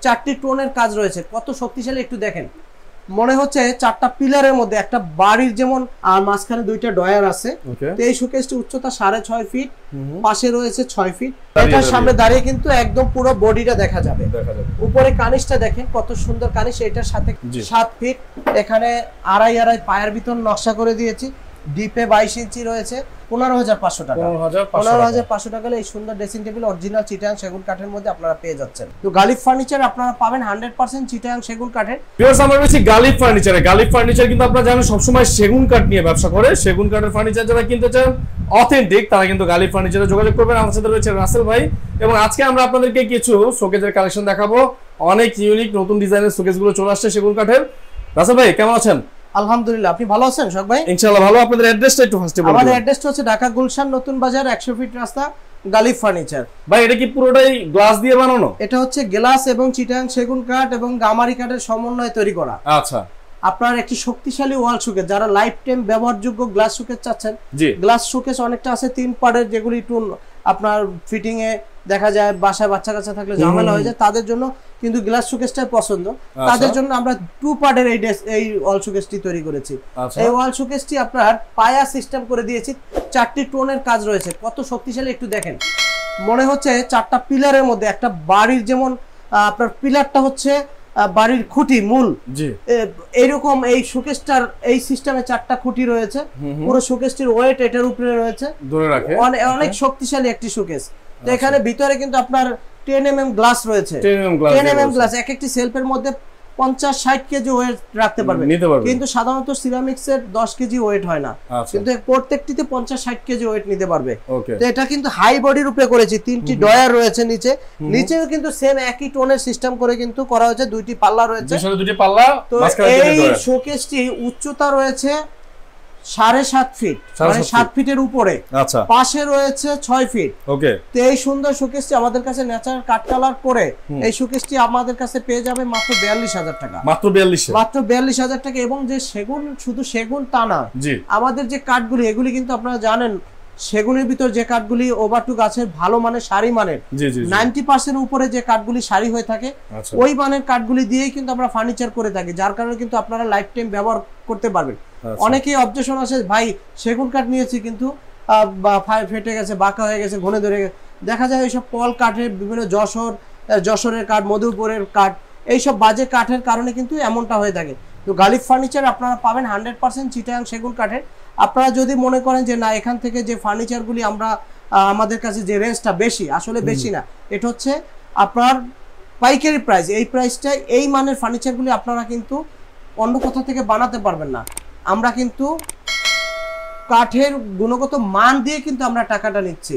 চারটি টোনের কাজ রয়েছে, কত শক্তিশালী একটু দেখেন। মনে হচ্ছে চারটা পিলারের মধ্যে একটা বাড়ির যেমন, আর মাঝখানে দুইটা ডয়ার আছে। তো এই শোকেসটি উচ্চতা 6.5 ফিট, পাশে রয়েছে 6 ফিট। এটার সামনে দাঁড়িয়ে কিন্তু একদম পুরো বডিটা দেখা যাবে। উপরে কানিসটা দেখেন কত সুন্দর কানিস, এটার সাথে 7 ফিট, এখানে আড়াই পায়ের ভিতর নকশা করে দিয়েছি। ডিপে 22 ইঞ্চি রয়েছে, 15,500 টাকা। 15,500 টাকা এই সুন্দর ড্রেসিং টেবিল অরিজিনাল চিটাগাং সেগুন কাঠের মধ্যে আপনারা পেয়ে যাচ্ছেন। তো গালিব ফার্নিচার আপনারা পাবেন 100% চিটাগাং সেগুন কাঠের। ভিউয়ার্স, আমরা বলছি গালিব ফার্নিচারে। গালিব ফার্নিচার কিন্তু আপনারা জানেন সবসময় সেগুন কাঠ নিয়ে ব্যবসা করে। সেগুন কাঠের ফার্নিচার যারা কিনতে চান অথেন্টিক, তারা কিন্তু গালিব ফার্নিচারে যোগাযোগ করবেন। আমার সাথে রয়েছে রাসেল ভাই, এবং আজকে আমরা আপনাদেরকে কিছু শোকেজের কালেকশন দেখাবো। অনেক ইউনিক নতুন ডিজাইনের শোকেসগুলো চলে আসছে সেগুন কাঠের। রাসেল ভাই কেমন আছেন? আলহামদুলিল্লাহ, আপনি ভালো আছেন? শখ ভাই ইনশাআল্লাহ ভালো। আপনাদের অ্যাড্রেসটা একটু ফার্স্টে বলুন। আমাদের অ্যাড্রেসটা হচ্ছে ঢাকা গুলশান নতুন বাজার, 100 ফিট রাস্তা, গালিব ফার্নিচার। ভাই এটা কি পুরোটাই গ্লাস দিয়ে বানানো? এটা হচ্ছে গ্লাস এবং চিটাগাং সেগুন কাঠ এবং গামারি কাঠের সমন্বয়ে তৈরি করা। আচ্ছা, আপনার একটি শক্তিশালী ওয়াল শোকেস, যারা লাইফ টাইম ব্যবহারযোগ্য গ্লাস শোকেস চাচ্ছেন। গ্লাস শোকেস অনেকটা আছে 3 পার্টের, যেগুলি একটু আপনার ফিটিং এ দেখা যায় বাসায় বাচ্চা কাচ্চা থাকলে ঝামেলা হয়ে যায়, তাদের জন্য কিন্তু গ্লাস শোকেসটাই পছন্দ। তাদের জন্য আমরা 2 পার্টের এই ওয়াল শোকেসটি তৈরি করেছি। এই ওয়াল শোকেসটি আপনার পায়া সিস্টেম করে দিয়েছি, 4টি টোনের কাজ রয়েছে, কত শক্তিশালী একটু দেখেন। মনে হচ্ছে চারটা পিলারের মধ্যে একটা বাড়ির যেমন আপনার পিলারটা হচ্ছে বাড়ির খুঁটি মূল, এইরকম এই শোকেসটার এই সিস্টেমে 4টা খুঁটি রয়েছে। পুরো শোকেসটির ওয়েট এটার উপরে রয়েছে, ধরে রাখে অনেক শক্তিশালী একটি শোকেস। তো এখানে ভিতরে কিন্তু আপনার 10 mm গ্লাস রয়েছে। 10 mm গ্লাস এক একটি সেলফের মধ্যে 50-60 কেজি ওয়েট রাখতে পারবে, কিন্তু সাধারণত সিরামিক্সের 10 কেজি ওয়েট হয় না, কিন্তু প্রত্যেকটিতে 50-60 কেজি ওয়েট নিতে পারবে। তো এটা কিন্তু হাই বডির উপরে করেছি, 3টি ডয়ার রয়েছে নিচে, নিচেও কিন্তু সেম একই টোনের সিস্টেম করে কিন্তু করা হয়েছে, 2টি পাল্লা রয়েছে। তো এই শোকেসটি উচ্চতা রয়েছে 7.5 ফিট, মানে 7 ফিটের উপরে। পাশে রয়েছে 6 ফিট। তো এই সুন্দর শোকেসটি আমাদের কাছে ন্যাচারাল কাট কালার করে এই শোকেসটি আমাদের কাছে পেয়ে যাবে মাত্র 42,000 টাকা। মাত্র 42,000 টাকা। এবং যে সেগুন, শুধু সেগুন তা না, আমাদের যে কাঠগুলি এগুলি কিন্তু আপনারা জানেন সেগুনের ভিতর যে কাঠগুলি ওভারটু গাছের ভালো মানের সারি মানের 90% উপরে যে কাঠগুলি সারি হয়ে থাকে, ওই মানের কাঠগুলি দিয়েই কিন্তু আমরা ফার্নিচার করে থাকি, যার কারণে কিন্তু আপনারা লাইফ টাইম ব্যবহার করতে পারবেন। অনেকেই অবজেকশন আছে, ভাই সেগুন কাঠ নিয়েছি কিন্তু ফেটে গেছে, বাঁকা হয়ে গেছে, ঘনে ধরে গেছে। দেখা যায় এইসব পল কাঠের বিভিন্ন যশোরের কাঠ, মধুপুরের কাঠ, এইসব বাজে কাঠের কারণে কিন্তু এমনটা হয়ে থাকে। তো গালিব ফার্নিচার আপনারা পাবেন 100% চিটাগাং সেগুন কাঠের। আপনারা যদি মনে করেন যে না, এখান থেকে যে ফার্নিচারগুলি আমরা আমাদের কাছে যে রেঞ্জটা বেশি, আসলে বেশি না, এটা হচ্ছে আপনার পাইকারি প্রাইস। এই প্রাইসটা এই মানের ফার্নিচারগুলি আপনারা কিন্তু অন্য কোথা থেকে বানাতে পারবেন না। আমরা কিন্তু কাঠের গুণগত মান দিয়ে কিন্তু আমরা টাকাটা নিচ্ছি,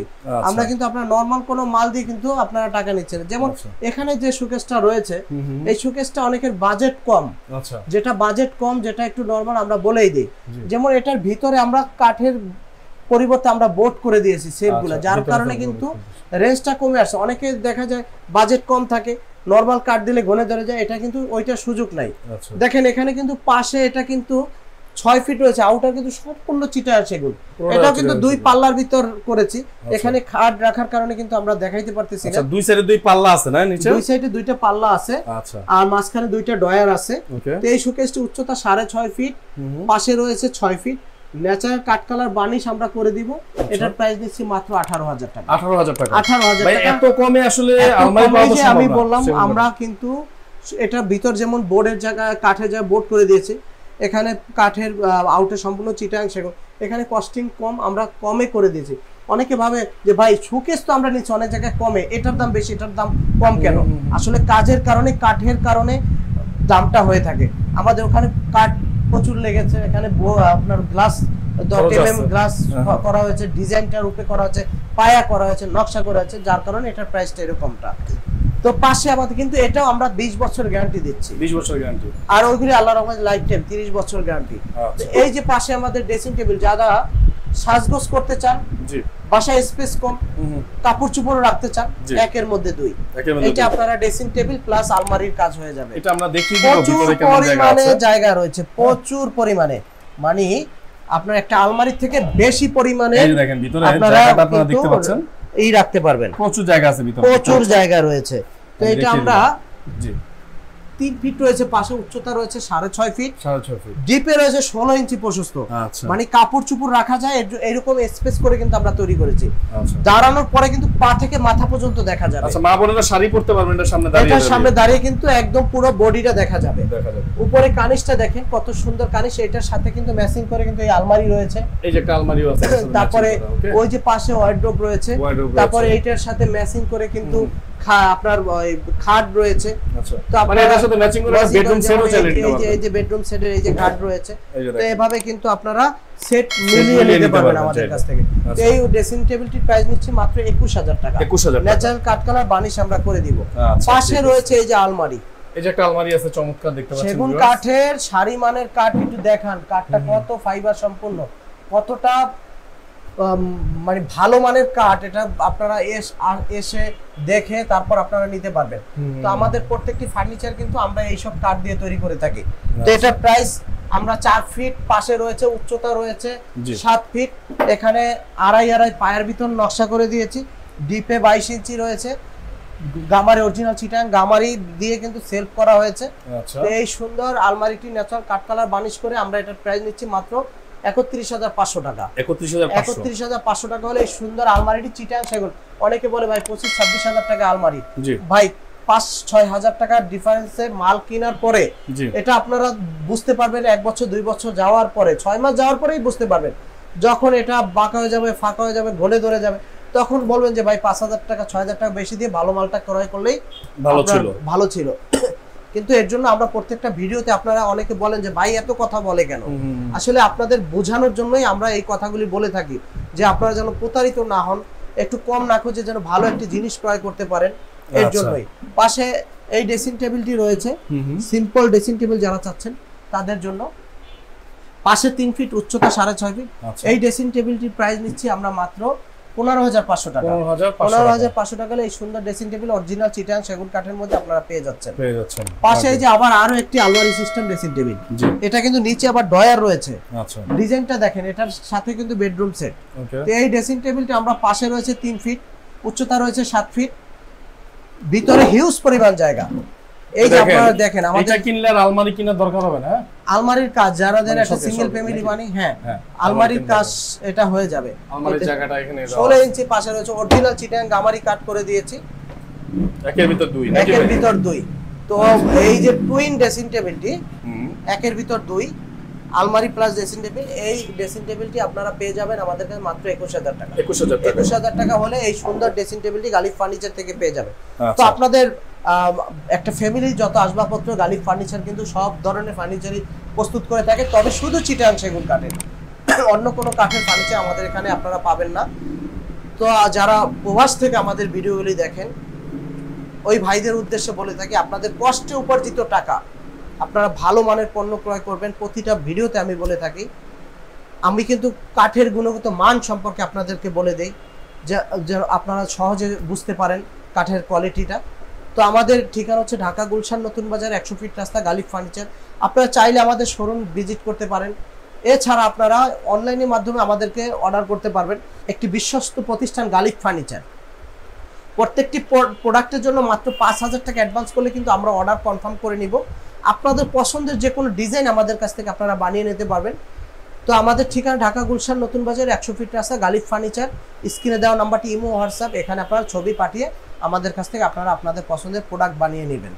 আমরা কিন্তু আপনার নরমাল কোনো মাল দিয়ে কিন্তু আপনারা টাকা নিচ্ছেন। যেমন এখানে যে শোকেসটা রয়েছে, এই শোকেসটা অনেকের বাজেট কম, যেটা বাজেট কম, যেটা একটু নরমাল আমরা বলেই দিই। যেমন এটার ভিতরে আমরা কাঠের পরিবর্তে আমরা বোর্ড করে দিয়েছি সেলগুলো, যার কারণে কিন্তু রেঞ্জটা কমে আসছে। অনেকে দেখা যায় বাজেট কম থাকে, নরমাল কাঠ দিলে ঘনে ধরে যায়, এটা কিন্তু ওইটার সুযোগ নাই। দেখেন এখানে কিন্তু পাশে এটা কিন্তু 6 ফিট রয়েছে, আউটার কিন্তু সম্পূর্ণ চিটাগাং সেগুন। এটা কিন্তু 2 পাল্লার ভিতর করেছি। এখানে খাট রাখার কারণে কিন্তু আমরা দেখাইতে পারতেছি না। দুই সাইডে 2 পাল্লা আছে না? নিচে 2 সাইডে 2টা পাল্লা আছে, আর মাঝখানে 2টা ডয়ার আছে। তো এই শোকেসটি উচ্চতা 6.5 ফিট, পাশে রয়েছে 6 feet. Natural cut colour varnish আমরা করে দিব। এটার প্রাইস দিচ্ছি মাত্র 18,000 টাকা। 18,000 টাকা। ভাই এত কমে আসলে আলমারি পাওয়া সম্ভব না। আমি বললাম আমরা কিন্তু এটা ভিতর যেমন বোর্ডের জায়গায় কাঠের জায়গায় বোর্ড করে দিয়েছি, এখানে কাঠের আউটে সম্পূর্ণ চিটাগাং সেগুন। এখানে কস্টিং কম, আমরা কমে করে দিয়েছি। অনেকে ভাবে যে ভাই শোকেস তো আমরা নিচ্ছি অনেক জায়গায় কমে, এটার দাম বেশি, এটার দাম কম কেন? আসলে কাজের কারণে, কাঠের কারণে দামটা হয়ে থাকে। আমাদের ওখানে কাঠ প্রচুর লেগেছে, এখানে আপনার গ্লাস 10 mm গ্লাস করা হয়েছে, ডিজাইনটার উপরে করা হয়েছে, পায়া করা হয়েছে, নকশা করা হয়েছে, যার কারণে এটার প্রাইসটা এরকমটা। তো পাশে আমাদের কিন্তু এটাও আমরা 20 বছর গ্যারান্টি দিচ্ছি। 20 বছর গ্যারান্টি। আর ওইগুলি আল্লাহর রহমতে লাইফ টাইম 30 বছর গ্যারান্টি। তো এই যে পাশে আমাদের ড্রেসিং টেবিল, যারা সাজগোজ করতে চান, বাসায় স্পেস কম, কাপড় চোপড় রাখতে চান, একের মধ্যে 2, এটা আপনারা ড্রেসিং টেবিল প্লাস আলমারির কাজ হয়ে যাবে। এটা আমরা দেখিয়ে দিব ভিতরে কেমন জায়গা আছে। জায়গা রয়েছে প্রচুর পরিমাণে, মানে আপনার একটা আলমারি থেকে বেশি পরিমাণে এই দেখেন ভিতরে জায়গাটা আপনারা দেখতে পাচ্ছেন, এই রাখতে পারবেন। প্রচুর জায়গা আছে ভিতরে, প্রচুর জায়গা রয়েছে। তো এটা আমরা জি 3 ফিট রয়েছে, পাশে উচ্চতা রয়েছে 6.5 ফিট, 6.5 ফিট, ডিপে রয়েছে 16 ইঞ্চি প্রশস্ত। আচ্ছা মানে কাপড় চুপড় রাখা যায় এরকম স্পেস করে কিন্তু আমরা তৈরি করেছি। আচ্ছা দাঁড়ানোর পরে কিন্তু পা থেকে মাথা পর্যন্ত দেখা যাবে। আচ্ছা, মা বোনেরা শাড়ি পরতে পারবেন এটার সামনে দাঁড়িয়ে, এটার সামনে দাঁড়িয়ে কিন্তু একদম পুরো বডিটা দেখা যাবে। দেখা যাবে। উপরে কানিসটা দেখেন কত সুন্দর কানিস, এটার সাথে কিন্তু ম্যাচিং করে কিন্তু এই আলমারি রয়েছে, এই যে একটা আলমারিও আছে। তারপরে ওই যে পাশে ওয়ার্ডরোব রয়েছে, তারপরে এইটার সাথে ম্যাচিং করে কিন্তু আপনার খাট রয়েছে। আচ্ছা, তো মানে এটার সাথে ম্যাচিং করে বেডরুম সেটও চাইলে নিতে পারবেন। এই যে বেডরুম সেটের এই যে খাট রয়েছে, তো এভাবে কিন্তু আপনারা সেট মিলিয়ে নিতে পারবেন আমাদের কাছ থেকে। তো এই ড্রেসিং টেবিলটির প্রাইস নিচ্ছি মাত্র 21000 টাকা। 21000 টাকা, ন্যাচারাল কাট কালার বানিশ আমরা করে দিব। পাশে রয়েছে এই যে আলমারি, এই যে একটা আলমারি আছে চমৎকার, দেখতে পাচ্ছেন সেগুন কাঠের সারি মানের কাঠ। একটু দেখান কাঠটা কত ফাইবার সম্পূর্ণ, কতটা মানে ভালো মানের কাঠ। এটা আপনারা এসে দেখে তারপর আপনারা নিতে পারবেন। তো আমাদের প্রত্যেকটি ফার্নিচার কিন্তু আমরা এইসব কাঠ দিয়ে তৈরি করে থাকি। তো এটার প্রাইস আমরা 4 ফিট, পাশে রয়েছে উচ্চতা রয়েছে 7 ফিট, এখানে 2.5 পায়ের ভিতর নকশা করে দিয়েছি। ডিপে 22 ইঞ্চি রয়েছে, গামারি অরিজিনাল চিটাং গামারি দিয়ে কিন্তু সেলফ করা হয়েছে। তো এই সুন্দর আলমারিটি ন্যাচারাল কাঠ কালার বানিশ করে আমরা এটার প্রাইস নিচ্ছি মাত্র 31500 টাকা। 31500 টাকা হলে এই সুন্দর আলমারিটি চিটাং সেগুন। অনেকে বলে ভাই 25-26 হাজার টাকা আলমারি, ভাই 5-6 হাজার টাকার ডিফারেন্সে মাল কেনার পরে এটা আপনারা বুঝতে পারবেন 1 বছর 2 বছর যাওয়ার পরে, 6 মাস যাওয়ার পরেই বুঝতে পারবেন। যখন এটা বাঁকা হয়ে যাবে, ফাঁকা হয়ে যাবে, ঘোলে ধরে যাবে, তখন বলবেন যে ভাই 5000 টাকা 6000 টাকা বেশি দিয়ে ভালো মালটা ক্রয় করলেই ভালো ছিল। কিন্তু এর জন্য আমরা প্রত্যেকটা ভিডিওতে আপনারা অনেকে বলেন যে ভাই এত কথা বলে কেন, আসলে আপনাদের বোঝানোর জন্যই আমরা এই কথাগুলি বলে থাকি, যে আপনারা যেন প্রতারিত না হন, একটু কম না খুঁজে যেন ভালো একটি জিনিস ক্রয় করতে পারেন, এর জন্যই। পাশে এই ড্রেসিং টেবিলটি রয়েছে, সিম্পল ড্রেসিং টেবিল যারা চাচ্ছেন তাদের জন্য। পাশে 3 ফিট উচ্চতা 6.5 ফিট। এই ড্রেসিং টেবিলটির প্রাইস নিচ্ছি আমরা মাত্র 15500 টাকা। 15500 টাকা এই সুন্দর ড্রেসিং টেবিল অরিজিনাল চিটাং সেগুন কাঠের মধ্যে আপনারা পেয়ে যাচ্ছেন। পাশে এই যে আবার আরো একটি আলমারি সিস্টেম ড্রেসিং টেবিল, এটা কিন্তু নিচে আবার ডয়ার রয়েছে। আচ্ছা, ডিজাইনটা দেখেন, এটার সাথে কিন্তু বেডরুম সেট। তো এই ড্রেসিং টেবিলটা আমরা পাশে রয়েছে 3 ফিট, উচ্চতা রয়েছে 7 ফিট, ভিতরে হিউজ পরিমাণ জায়গা। এই যে আপনারা দেখেন, আমাদের কিনলে আলমারি কেনার দরকার হবে না। আলমারির কাজ যারা একটা সিঙ্গেল ফ্যামিলি বানি, হ্যাঁ আলমারির কাজ এটা হয়ে যাবে। আলমারির জায়গাটা এখানে 16 ইঞ্চি পাশে রয়েছে অরিজিনাল চিটাং গামারি কাট করে দিয়েছি, একের ভিতর দুই। তো এই যে টুইন ড্রেসিং টেবিলটি একের ভিতর 2 আলমারি প্লাস ড্রেসিং টেবিল, এই ড্রেসিং টেবিলটি আপনারা পেয়ে যাবেন আমাদের কাছে মাত্র 21000 টাকা। 21000 টাকা হলে এই সুন্দর ড্রেসিং টেবিলটি গালিফ ফার্নিচার থেকে পেয়ে যাবেন। তো আপনাদের একটা ফ্যামিলির যত আসবাবপত্র গালিফ ফার্নিচার কিন্তু সব ধরনের ফার্নিচারই প্রস্তুত করে থাকে, তবে শুধু চিটাং সেগুন কাঠের, অন্য কোনো কাঠের ফার্নিচার আমাদের এখানে আপনারা পাবেন না। তো যারা প্রবাস থেকে আমাদের ভিডিওগুলি দেখেন, ওই ভাইদের উদ্দেশ্যে বলে থাকি, আপনাদের কষ্টে উপার্জিত টাকা আপনারা ভালো মানের পণ্য ক্রয় করবেন। প্রতিটা ভিডিওতে আমি বলে থাকি, আমি কিন্তু কাঠের গুণগত মান সম্পর্কে আপনাদেরকে বলে দেই, যে আপনারা সহজে বুঝতে পারেন কাঠের কোয়ালিটিটা। তো আমাদের ঠিকানা হচ্ছে ঢাকা গুলশান নতুন বাজার 100 ফিট রাস্তা, গালিফ ফার্নিচার। আপনারা চাইলে আমাদের শোরুম ভিজিট করতে পারেন, এছাড়া আপনারা অনলাইনের মাধ্যমে আমাদেরকে অর্ডার করতে পারবেন। একটি বিশ্বস্ত প্রতিষ্ঠান গালিফ ফার্নিচার। প্রত্যেকটি প্রোডাক্টের জন্য মাত্র 5000 টাকা অ্যাডভান্স করলে কিন্তু আমরা অর্ডার কনফার্ম করে নিব। আপনাদের পছন্দের যে কোনো ডিজাইন আমাদের কাছ থেকে আপনারা বানিয়ে নিতে পারবেন। তো আমাদের ঠিকানা ঢাকা গুলশান নতুন বাজার 100 ফিট রাস্তা, গালিফ ফার্নিচার। স্ক্রিনে দেওয়া নাম্বারটি ইমো হোয়াটসঅ্যাপ, এখানে আপনারা ছবি পাঠিয়ে আমাদের কাছ থেকে আপনারা আপনাদের পছন্দের প্রোডাক্ট বানিয়ে নেবেন।